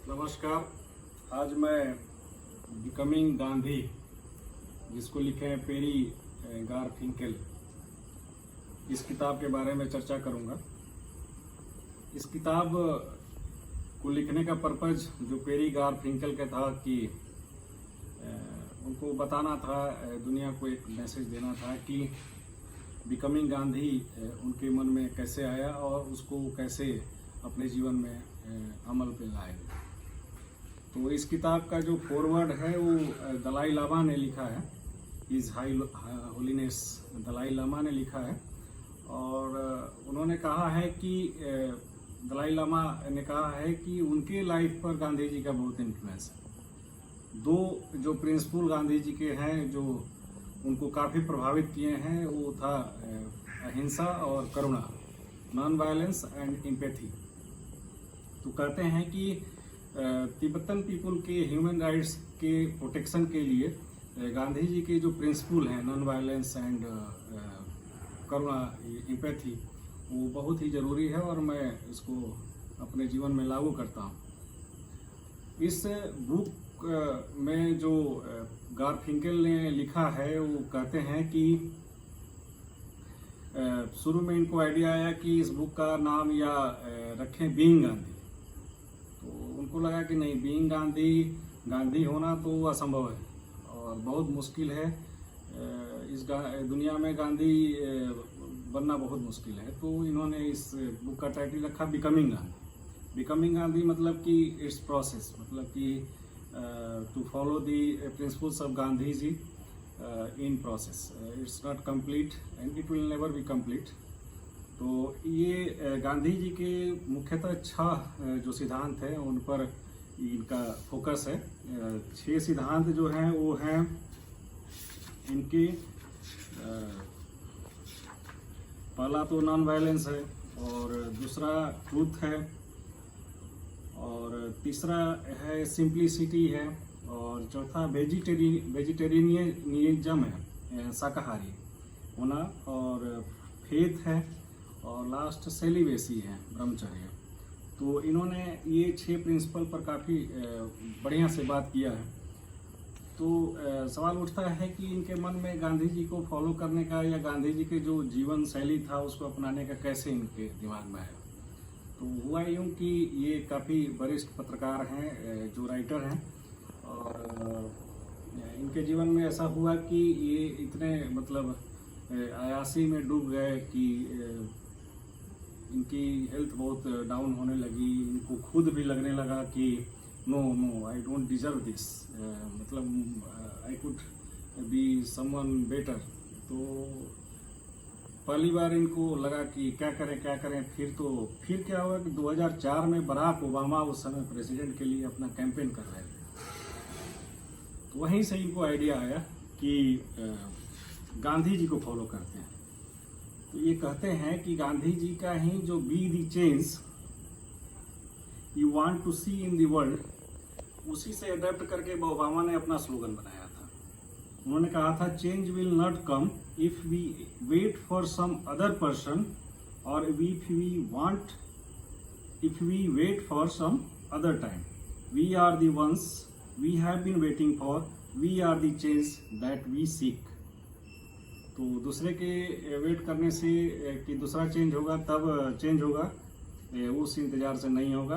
नमस्कार। आज मैं बिकमिंग गांधी, जिसको लिखे हैं पेरी गारफिंकेल, इस किताब के बारे में चर्चा करूंगा। इस किताब को लिखने का पर्पज जो पेरी गारफिंकेल का था कि उनको बताना था, दुनिया को एक मैसेज देना था कि बिकमिंग गांधी उनके मन में कैसे आया और उसको कैसे अपने जीवन में अमल पे लाएंगे। तो इस किताब का जो फॉरवर्ड है वो दलाई लामा ने लिखा है, his high holiness Dalai Lama ने लिखा है। और उन्होंने कहा है कि दलाई लामा ने कहा है कि उनके लाइफ पर गांधी जी का बहुत इन्फ्लुएंस है। दो जो प्रिंसिपल गांधी जी के हैं जो उनको काफ़ी प्रभावित किए हैं, वो था अहिंसा और करुणा, नॉन वायलेंस एंड एम्पैथी। तो कहते हैं कि तिब्बतन पीपल के ह्यूमन राइट्स के प्रोटेक्शन के लिए गांधी जी के जो प्रिंसिपल हैं, non violence and Karuna, empathy, वो बहुत ही ज़रूरी है और मैं इसको अपने जीवन में लागू करता हूँ। इस बुक में जो गारफिंकेल ने लिखा है वो कहते हैं कि शुरू में इनको आइडिया आया कि इस बुक का नाम या रखें बीइंग गांधी। तो उनको लगा कि नहीं, बीइंग गांधी, गांधी होना तो असंभव है और बहुत मुश्किल है। इस दुनिया में गांधी बनना बहुत मुश्किल है। तो इन्होंने इस बुक का टाइटल रखा बिकमिंग गांधी। बिकमिंग गांधी मतलब कि इट्स प्रोसेस, मतलब कि to follow the principles of Gandhi ji in process. It's not complete and it will never be complete. तो ये गांधी जी के मुख्यतः 6 जो सिद्धांत हैं उन पर इनका फोकस है। 6 सिद्धांत जो हैं वो हैं इनके, पहला तो नॉन वायलेंस है, और दूसरा ट्रूथ है, और तीसरा है सिंप्लिसिटी है, और चौथा वेजिटेरियनिज्म है, शाकाहारी होना, और फेथ है, और लास्ट सेलिबेसी है, ब्रह्मचर्य। तो इन्होंने ये 6 प्रिंसिपल पर काफ़ी बढ़िया से बात किया है। तो सवाल उठता है कि इनके मन में गांधी जी को फॉलो करने का या गांधी जी के जो जीवन शैली था उसको अपनाने का कैसे इनके दिमाग में आया। तो हुआ यूँ कि ये काफ़ी वरिष्ठ पत्रकार हैं, जो राइटर हैं, और इनके जीवन में ऐसा हुआ कि ये इतने मतलब अयासी में डूब गए कि इनकी हेल्थ बहुत डाउन होने लगी। इनको खुद भी लगने लगा कि no I don't deserve this, मतलब I could be someone better. तो पहली बार इनको लगा कि क्या करें। फिर क्या हुआ कि 2004 में बराक ओबामा उस समय प्रेसिडेंट के लिए अपना कैंपेन कर रहे थे। तो वहीं से इनको आइडिया आया कि गांधी जी को फॉलो करते हैं। तो ये कहते हैं कि गांधी जी का ही जो be the change you want to see in the world, उसी से अडेप्ट करके ओबामा ने अपना स्लोगन बनाया था। उन्होंने कहा था, change will not come if we wait for some other person, और if we wait for some other time, we are the ones we have been waiting for, we are the change that we seek. तो दूसरे के wait करने से कि दूसरा change होगा तब चेंज होगा, उस इंतज़ार से नहीं होगा।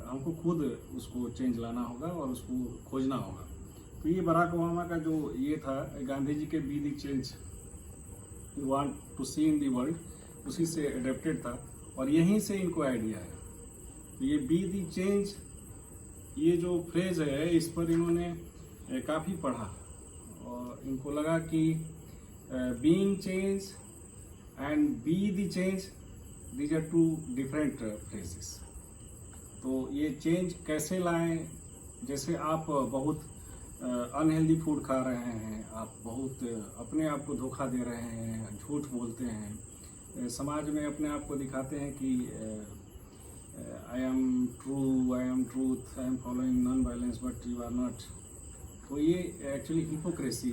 हमको खुद उसको चेंज लाना होगा और उसको खोजना होगा। तो ये बराक ओबामा का जो ये था, गांधी जी के be the change you want to see in the world, उसी से अडेप्टेड था और यहीं से इनको आइडिया है। तो ये बी दी चेंज, ये जो फ्रेज है, इस पर इन्होंने काफ़ी पढ़ा और इनको लगा कि being change and be the change, these are 2 different phrases. तो ये चेंज कैसे लाएं? जैसे आप बहुत अनहेल्दी फूड खा रहे हैं, आप बहुत अपने आप को धोखा दे रहे हैं, झूठ बोलते हैं, समाज में अपने आप को दिखाते हैं कि I am true, I am truth, I am following non violence, but you are not. तो ये एक्चुअली हिपोक्रेसी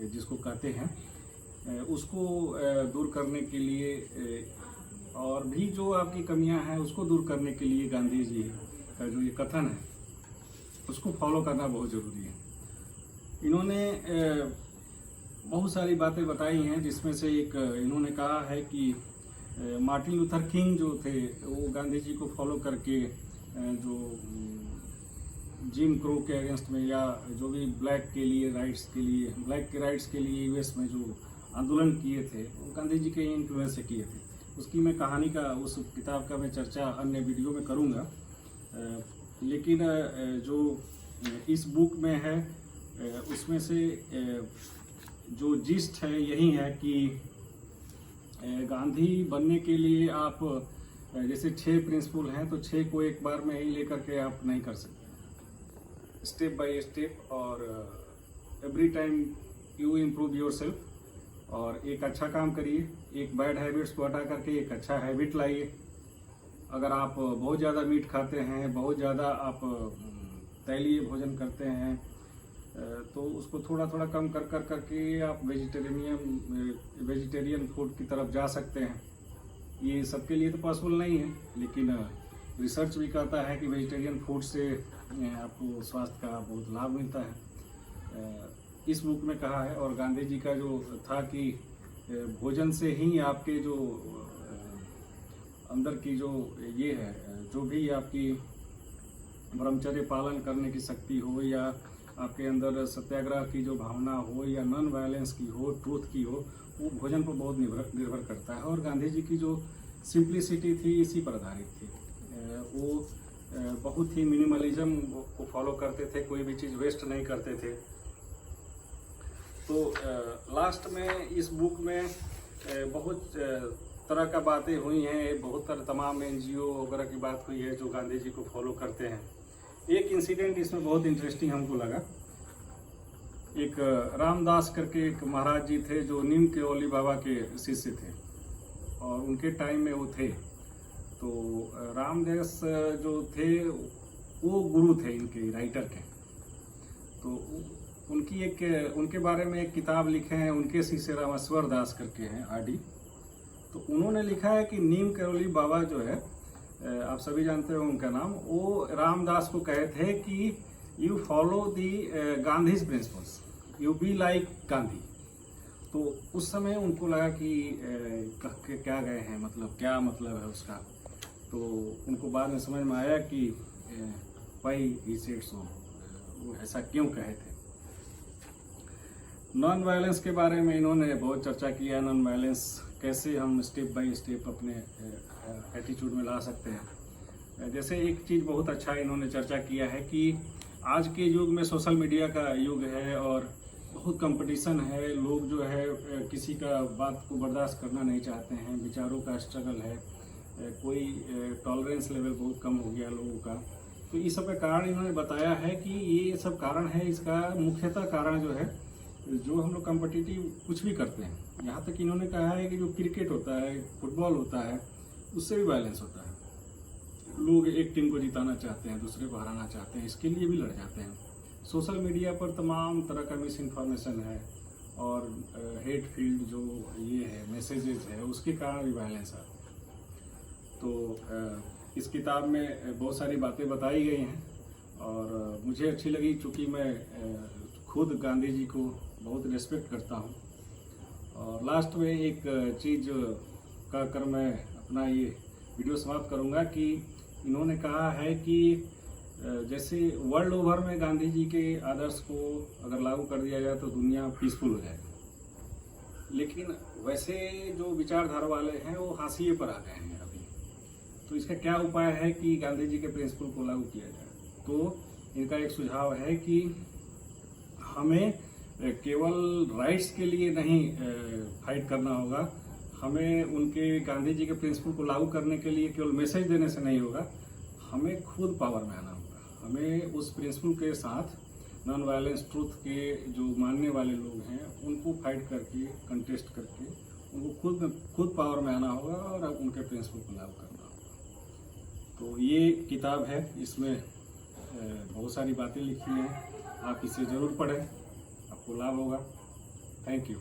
जिसको कहते हैं, उसको दूर करने के लिए और भी जो आपकी कमियां हैं उसको दूर करने के लिए गांधी जी का जो ये कथन है उसको फॉलो करना बहुत ज़रूरी है। इन्होंने बहुत सारी बातें बताई हैं, जिसमें से एक इन्होंने कहा है कि मार्टिन लूथर किंग जो थे वो गांधी जी को फॉलो करके जो जिम क्रो के अगेंस्ट में या जो भी ब्लैक के राइट्स के लिए यूएस में जो आंदोलन किए थे वो गांधी जी के इन्फ्लुएंस से किए थे। उसकी मैं कहानी का, उस किताब का मैं चर्चा अन्य वीडियो में करूँगा। लेकिन जो इस बुक में है उसमें से जो जिस्ट है यही है कि गांधी बनने के लिए आप जैसे 6 प्रिंसिपल हैं तो 6 को एक बार में ही लेकर के आप नहीं कर सकते, स्टेप बाय स्टेप, और every time you improve yourself. और एक अच्छा काम करिए, एक बैड हैबिट्स को हटा करके एक अच्छा हैबिट लाइए। अगर आप बहुत ज़्यादा मीट खाते हैं, बहुत ज़्यादा आप तैलीय भोजन करते हैं, तो उसको थोड़ा थोड़ा कम कर करके आप वेजिटेरियन फूड की तरफ जा सकते हैं। ये सबके लिए तो पॉसिबल नहीं है, लेकिन रिसर्च भी कहता है कि वेजिटेरियन फूड से आपको स्वास्थ्य का बहुत लाभ मिलता है। इस बुक में कहा है। और गांधी जी का जो था कि भोजन से ही आपके जो अंदर की जो ये है, जो भी आपकी ब्रह्मचर्य पालन करने की शक्ति हो, या आपके अंदर सत्याग्रह की जो भावना हो, या नॉन वायलेंस की हो, ट्रूथ की हो, वो भोजन पर बहुत निर्भर करता है। और गांधी जी की जो सिंप्लिसिटी थी इसी पर आधारित थी। वो बहुत ही मिनिमलिज्म को फॉलो करते थे, कोई भी चीज़ वेस्ट नहीं करते थे। तो लास्ट में इस बुक में बहुत तरह का बातें हुई हैं, बहुत तमाम NGO वगैरह की बात हुई है जो गांधी जी को फॉलो करते हैं। एक इंसिडेंट इसमें बहुत इंटरेस्टिंग हमको लगा। एक रामदास करके एक महाराज जी थे जो नीम केरोली बाबा के शिष्य थे, और उनके टाइम में वो थे। तो रामदास जो थे वो गुरु थे इनके, राइटर के। तो उनके बारे में एक किताब लिखे हैं, उनके शिष्य रामेश्वर दास करके हैं, RD। तो उन्होंने लिखा है कि नीम केरोली बाबा जो है, आप सभी जानते हो उनका नाम, वो रामदास को कहे थे कि you follow the Gandhi's principles, you be like Gandhi. तो उस समय उनको लगा कि क्या गए हैं, मतलब क्या मतलब है उसका। तो उनको बाद में समझ में आया कि व्हाई ही सेड सो, वो ऐसा क्यों कहे थे। नॉन वायलेंस के बारे में इन्होंने बहुत चर्चा किया। नॉन वायलेंस कैसे हम स्टेप बाय स्टेप अपने एटीट्यूड में ला सकते हैं। जैसे एक चीज़ बहुत अच्छा इन्होंने चर्चा किया है कि आज के युग में सोशल मीडिया का युग है और बहुत कंपटीशन है। लोग जो है किसी का बात को बर्दाश्त करना नहीं चाहते हैं, विचारों का स्ट्रगल है, कोई टॉलरेंस लेवल बहुत कम हो गया लोगों का। तो इस सब का कारण इन्होंने बताया है कि ये सब कारण है। इसका मुख्यतः कारण जो है, जो हम लोग कॉम्पिटिटिव कुछ भी करते हैं, यहाँ तक इन्होंने कहा है कि जो क्रिकेट होता है, फुटबॉल होता है, उससे भी वायलेंस होता है। लोग एक टीम को जिताना चाहते हैं, दूसरे को हराना चाहते हैं, इसके लिए भी लड़ जाते हैं। सोशल मीडिया पर तमाम तरह का मिस इन्फॉर्मेशन है और हेट फील्ड जो ये है मैसेजेस है, उसके कारण भी वायलेंस है। तो इस किताब में बहुत सारी बातें बताई गई हैं और मुझे अच्छी लगी, चूँकि मैं खुद गांधी जी को बहुत रिस्पेक्ट करता हूँ। और लास्ट में एक चीज़ कहकर मैं अपना ये वीडियो समाप्त करूँगा कि इन्होंने कहा है कि जैसे वर्ल्ड ओवर में गांधी जी के आदर्श को अगर लागू कर दिया जाए तो दुनिया पीसफुल हो जाएगी, लेकिन वैसे जो विचारधारा वाले हैं वो हाशिए पर आ गए हैं अभी। तो इसका क्या उपाय है कि गांधी जी के प्रिंसिपल को लागू किया जाए। तो इनका एक सुझाव है कि हमें केवल राइट्स के लिए नहीं फाइट करना होगा, हमें उनके गांधी जी के प्रिंसिपल को लागू करने के लिए केवल मैसेज देने से नहीं होगा, हमें खुद पावर में आना होगा। हमें उस प्रिंसिपल के साथ नॉन वायलेंस ट्रूथ के जो मानने वाले लोग हैं उनको फाइट करके, कंटेस्ट करके उनको खुद पावर में आना होगा और उनके प्रिंसिपल को लागू करना होगा। तो ये किताब है, इसमें बहुत सारी बातें लिखी हैं, आप इसे ज़रूर पढ़ें, आपको लाभ होगा। Thank you.